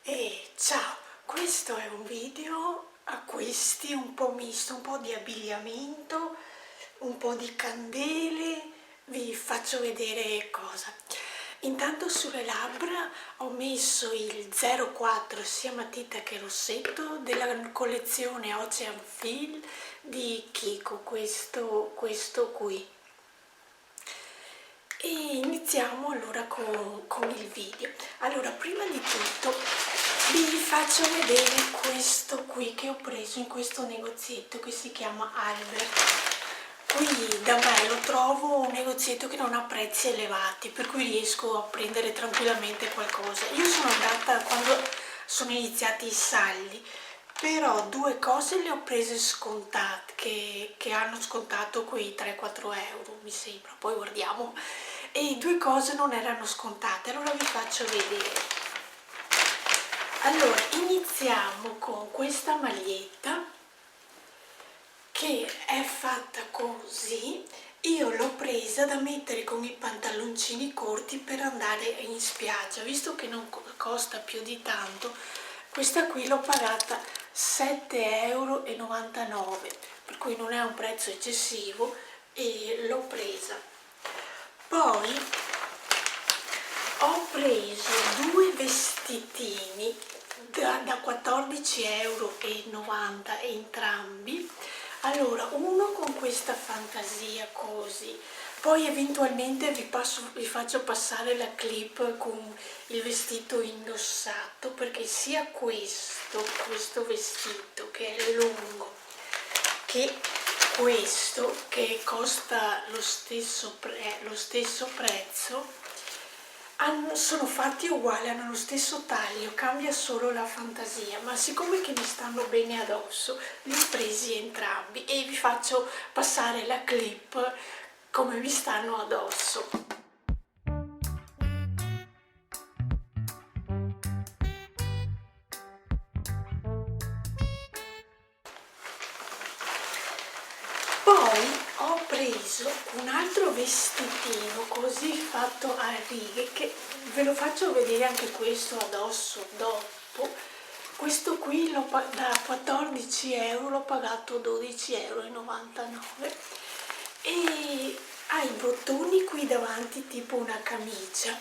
E ciao, questo è un video acquisti un po' misto, un po' di abbigliamento, un po' di candele, vi faccio vedere cosa. Intanto sulle labbra ho messo il 04 sia matita che rossetto della collezione Ocean Fill di Kiko, questo qui. E iniziamo allora con il video. Allora, prima di tutto vi faccio vedere questo qui che ho preso in questo negozietto che si chiama Albert. Qui da me lo trovo un negozietto che non ha prezzi elevati, per cui riesco a prendere tranquillamente qualcosa. Io sono andata quando sono iniziati i saldi, però due cose le ho prese scontate, che hanno scontato quei 3-4 euro mi sembra, poi guardiamo, e due cose non erano scontate, allora vi faccio vedere. Allora, iniziamo con questa maglietta che è fatta così. Io l'ho presa da mettere con i pantaloncini corti per andare in spiaggia, visto che non costa più di tanto. Questa qui l'ho pagata 7,99 euro, per cui non è un prezzo eccessivo e l'ho presa. Poi ho preso due vestitini da 14,90 € entrambi. Allora, uno con questa fantasia così, poi eventualmente vi faccio passare la clip con il vestito indossato, perché sia questo vestito che è lungo, che questo che costa lo stesso prezzo, sono fatti uguali, hanno lo stesso taglio, cambia solo la fantasia, ma siccome che mi stanno bene addosso li ho presi entrambi e vi faccio passare la clip come vi stanno addosso. Poi ho preso un altro vestitino così fatto a righe, che ve lo faccio vedere anche questo addosso dopo. Questo qui da 14 euro l'ho pagato 12,99 € e ha i bottoni qui davanti tipo una camicia.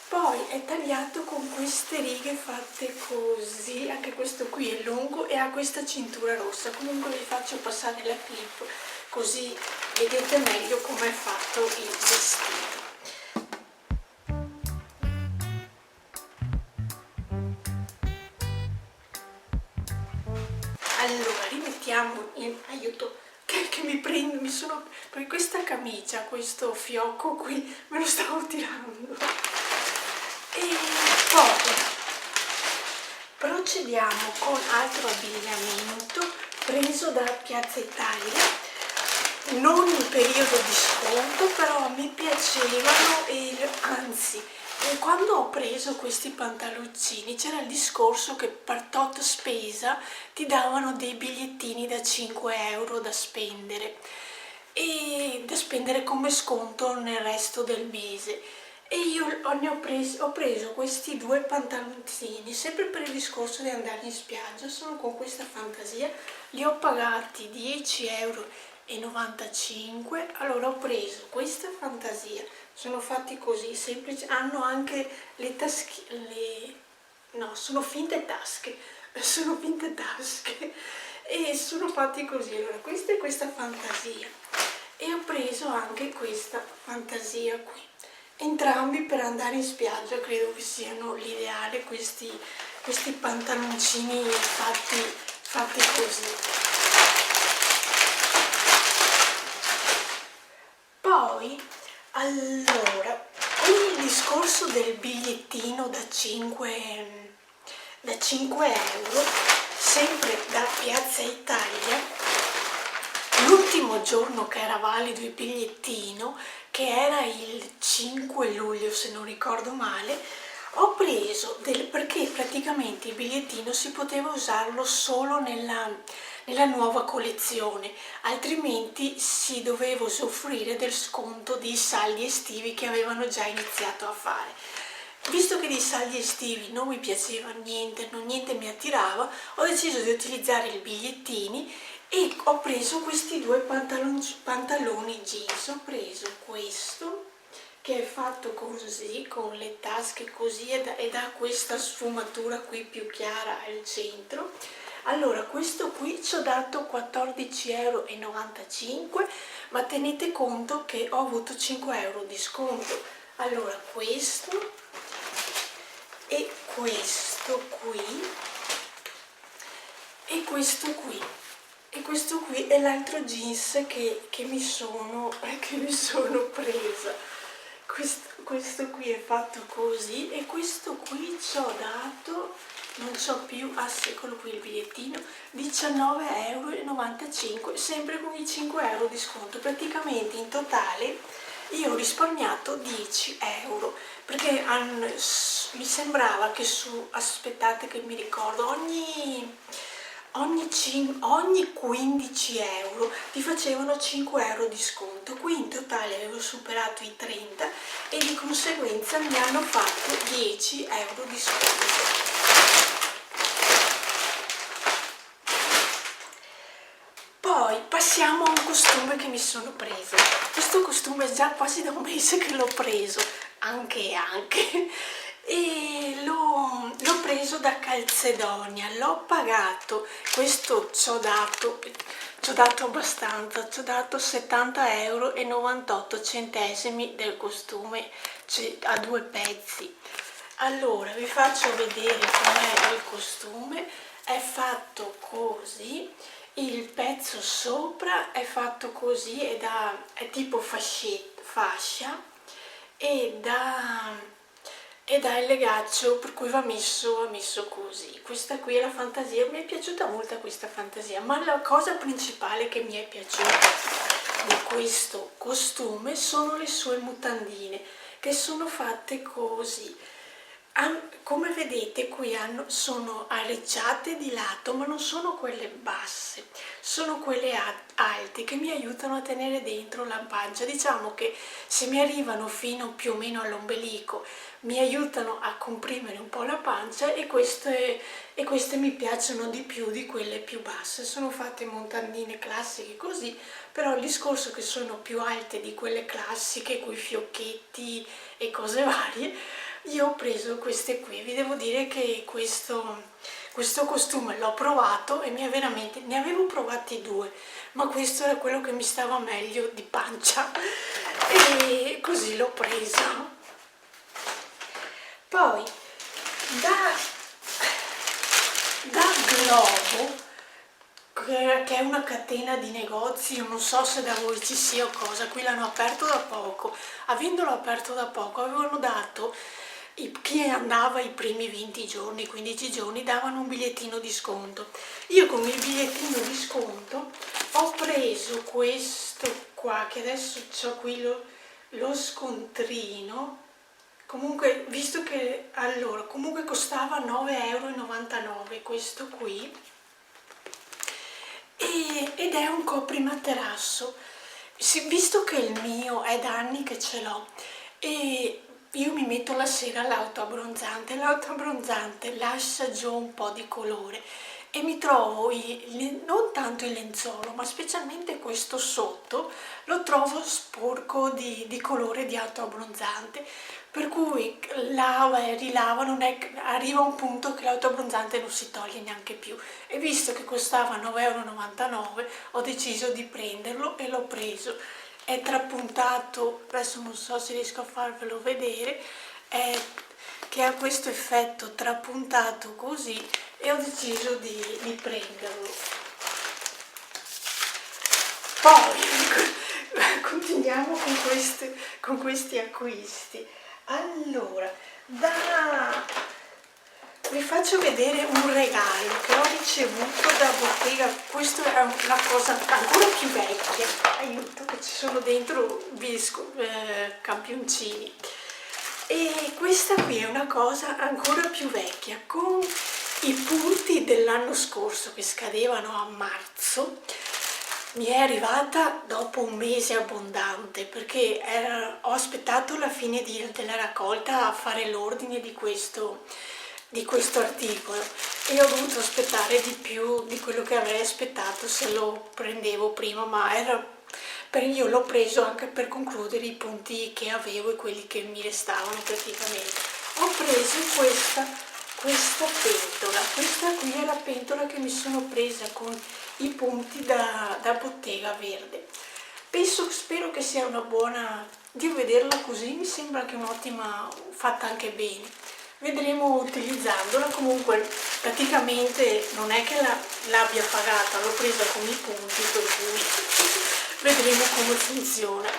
Poi è tagliato con queste righe fatte così, anche questo qui è lungo e ha questa cintura rossa. Comunque vi faccio passare la clip così vedete meglio come è fatto il vestito. Allora, rimettiamo in aiuto che mi prendo, perché questa camicia, questo fiocco qui me lo stavo tirando. E poi procediamo con altro abbigliamento preso da Piazza Italia, non in periodo di sconto, però mi piacevano e anzi, quando ho preso questi pantaloncini c'era il discorso che per tot spesa ti davano dei bigliettini da 5 euro da spendere e da spendere come sconto nel resto del mese. E io ho preso questi due pantaloncini sempre per il discorso di andare in spiaggia, sono con questa fantasia, li ho pagati 10,95 €. Allora ho preso questa fantasia, sono fatti così semplici, hanno anche le tasche, no, sono finte tasche e sono fatti così. Allora questa è questa fantasia e ho preso anche questa fantasia qui, entrambi per andare in spiaggia. Credo che siano l'ideale questi pantaloncini fatti così. Poi, allora, con il discorso del bigliettino da 5 euro, sempre da Piazza Italia, l'ultimo giorno che era valido il bigliettino, che era il 5 luglio se non ricordo male, ho preso perché praticamente il bigliettino si poteva usarlo solo nella nuova collezione, altrimenti si doveva usufruire del sconto dei saldi estivi che avevano già iniziato a fare. visto che di saldi estivi non mi piaceva niente, niente mi attirava, ho deciso di utilizzare i bigliettini e ho preso questi due pantaloni jeans. Ho preso questo che è fatto così, con le tasche così, ed ha questa sfumatura qui più chiara al centro. Allora, questo qui ci ho dato 14,95 €, ma tenete conto che ho avuto 5 € di sconto. Allora, questo e questo qui e questo qui. E questo qui è l'altro jeans che mi sono presa. Questo qui è fatto così e questo qui ci ho dato, non c'ho più, eccolo qui il bigliettino, 19,95 €, sempre con i 5 € di sconto. Praticamente in totale io ho risparmiato 10 €, perché mi sembrava che aspettate che mi ricordo, ogni 15 € ti facevano 5 € di sconto. Qui in totale avevo superato i 30 e di conseguenza mi hanno fatto 10 € di sconto. Poi passiamo a un costume che mi sono presa. Questo costume è già quasi da un mese che l'ho preso, anche, e l'ho preso da Calzedonia, l'ho pagato, questo ci ho dato abbastanza, ci ho dato 70,98 € del costume, cioè, a 2 pezzi. Allora vi faccio vedere com'è il costume. È fatto così, il pezzo sopra è fatto così, è tipo fascia ed ha il legaccio per cui va messo così. Questa qui è la fantasia, mi è piaciuta molto questa fantasia, ma la cosa principale che mi è piaciuta di questo costume sono le sue mutandine, che sono fatte così. Come vedete qui sono arricciate di lato, ma non sono quelle basse, sono quelle alte che mi aiutano a tenere dentro la pancia. Diciamo che se mi arrivano fino più o meno all'ombelico mi aiutano a comprimere un po' la pancia, e queste mi piacciono di più di quelle più basse. Sono fatte montandine classiche così, però il discorso che sono più alte di quelle classiche coi fiocchetti e cose varie, io ho preso queste qui. Vi devo dire che questo costume l'ho provato e ne avevo provati 2, ma questo era quello che mi stava meglio di pancia e così l'ho preso. Poi da Globo, che è una catena di negozi, non so se da voi ci sia o cosa, qui l'hanno aperto da poco. Avendolo aperto da poco avevano dato, chi andava i primi 20 giorni, 15 giorni, davano un bigliettino di sconto. Io con il bigliettino di sconto ho preso questo qua, che adesso ho qui lo scontrino. Comunque, visto che allora comunque costava 9,99 € questo qui, ed è un coprimaterasso. Visto che il mio è da anni che ce l'ho e io mi metto la sera l'auto abbronzante lascia giù un po' di colore e mi trovo non tanto il lenzuolo, ma specialmente questo sotto lo trovo sporco di colore di auto abbronzante, per cui lava e rilava, arriva un punto che l'auto abbronzante non si toglie neanche più, e visto che costava 9,99 € ho deciso di prenderlo e l'ho preso. È trapuntato, adesso non so se riesco a farvelo vedere, che ha questo effetto trapuntato così, e ho deciso di prenderlo. Poi continuiamo con questi acquisti. Allora, vi faccio vedere un regalo che ho ricevuto da Bottega. Questa è una cosa ancora più vecchia, aiuto, che ci sono dentro campioncini. E questa qui è una cosa ancora più vecchia, con i punti dell'anno scorso che scadevano a marzo. mi è arrivata dopo un mese abbondante, perché ho aspettato la fine della raccolta a fare l'ordine di questo articolo, e ho dovuto aspettare di più di quello che avrei aspettato se lo prendevo prima, ma io l'ho preso anche per concludere i punti che avevo e quelli che mi restavano praticamente. Ho preso questa pentola, questa qui è la pentola che mi sono presa con i punti da bottega verde. Spero che sia una buona, di vederla così mi sembra che è un'ottima, fatta anche bene. Vedremo utilizzandola. Comunque praticamente non è che l'abbia pagata, l'ho presa con i punti, per cui vedremo come funziona.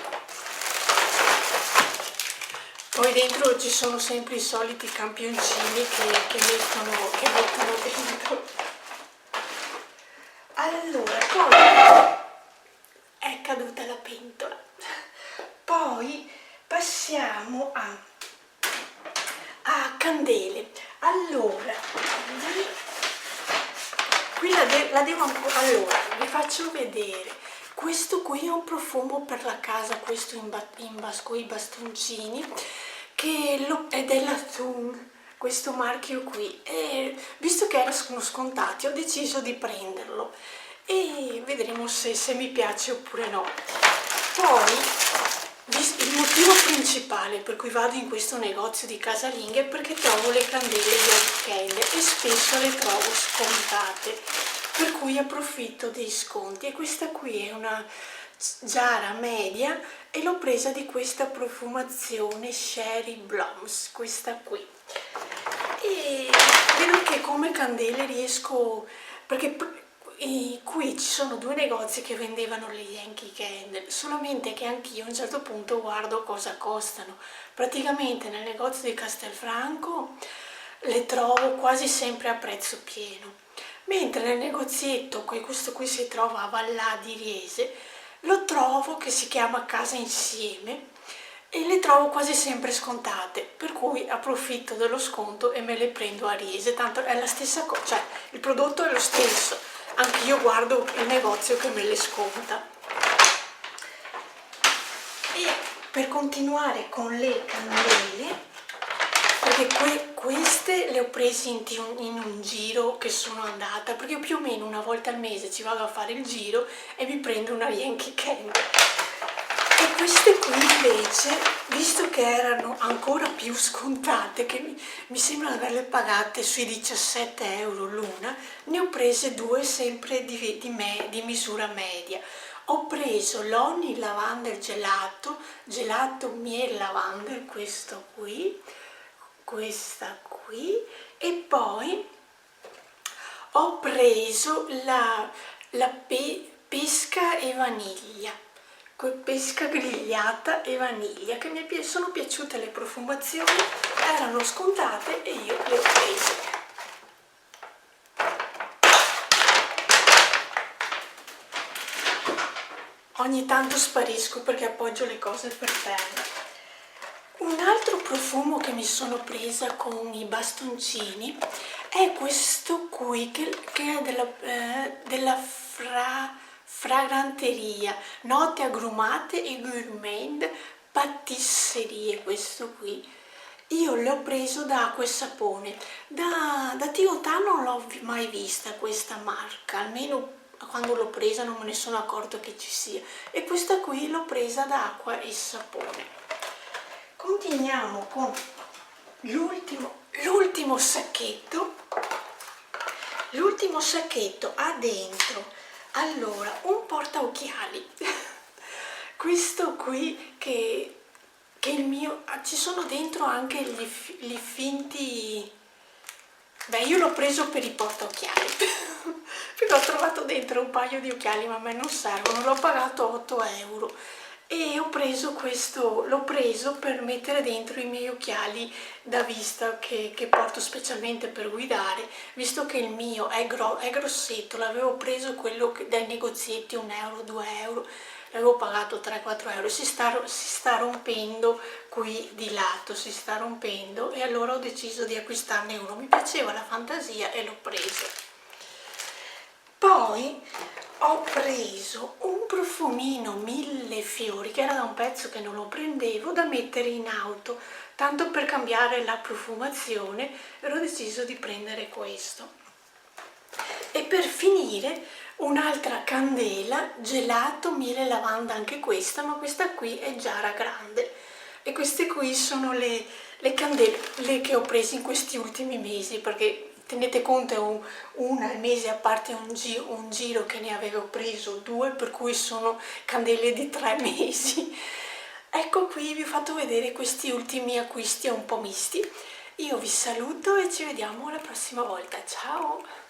Poi dentro ci sono sempre i soliti campioncini che mettono dentro. Allora, poi è caduta la pentola. Poi passiamo a candele. Allora, qui la devo ancora. Allora, vi faccio vedere. Questo qui è un profumo per la casa, questo con i bastoncini, che è della Thun, questo marchio qui. E visto che erano scontati, ho deciso di prenderlo e vedremo se mi piace oppure no. Poi, il motivo principale per cui vado in questo negozio di casalinghe è perché trovo le candele di Adkende e spesso le trovo scontate, per cui approfitto dei sconti. E questa qui è una giara media e l'ho presa di questa profumazione Sherry Blooms, questa qui. E vedo che come candele riesco, perché qui ci sono due negozi che vendevano le Yankee Candle, solamente che anch'io a un certo punto guardo cosa costano. Praticamente nel negozio di Castelfranco le trovo quasi sempre a prezzo pieno, mentre nel negozietto, questo qui si trova a Vallà di Riese, lo trovo, che si chiama Casa Insieme, e le trovo quasi sempre scontate, per cui approfitto dello sconto e me le prendo a Riese, tanto è la stessa cosa, cioè il prodotto è lo stesso, anche io guardo il negozio che me le sconta. E per continuare con le candele, perché queste le ho prese in un giro che sono andata, perché io più o meno una volta al mese ci vado a fare il giro e mi prendo una Yankee Candle. E queste qui invece, visto che erano ancora più scontate, che mi sembra di averle pagate sui 17 euro l'una, ne ho prese due sempre di misura media. Ho preso l'Honey Lavender gelato miele lavender, questo qui, questa qui, e poi ho preso la pesca e vaniglia, pesca grigliata e vaniglia, che sono piaciute le profumazioni, erano scontate e io le ho prese. Ogni tanto sparisco perché appoggio le cose per terra. Un altro profumo che mi sono presa con i bastoncini è questo qui, che è della fragranteria, note agrumate e gourmand patisserie. Questo qui io l'ho preso da Acqua e Sapone, da Tigotà non l'ho mai vista questa marca, almeno quando l'ho presa non me ne sono accorto che ci sia, e questa qui l'ho presa da Acqua e Sapone. Continuiamo con l'ultimo sacchetto. L'ultimo sacchetto ha dentro, allora, un portaocchiali. Questo qui che il mio, ci sono dentro anche gli finti. Beh, io l'ho preso per i portaocchiali perché ho trovato dentro un paio di occhiali, ma a me non servono. L'ho pagato 8 euro e ho preso questo, l'ho preso per mettere dentro i miei occhiali da vista che porto specialmente per guidare, visto che il mio è grossetto. L'avevo preso quello dai negozietti, 1 euro, 2 euro, l'avevo pagato 3-4 euro, si sta rompendo qui di lato, si sta rompendo, e allora ho deciso di acquistarne uno. Mi piaceva la fantasia e l'ho preso. Poi Ho preso un profumino Mille Fiori, che era da un pezzo che non lo prendevo, da mettere in auto, tanto per cambiare la profumazione ero deciso di prendere questo. E per finire un'altra candela, gelato miele e lavanda, anche questa, ma questa qui è Giara Grande. E queste qui sono le candele che ho preso in questi ultimi mesi, perché tenete conto è un al mese, a parte un giro che ne avevo preso due, per cui sono candele di 3 mesi. Ecco, qui vi ho fatto vedere questi ultimi acquisti un po' misti. Io vi saluto e ci vediamo la prossima volta. Ciao!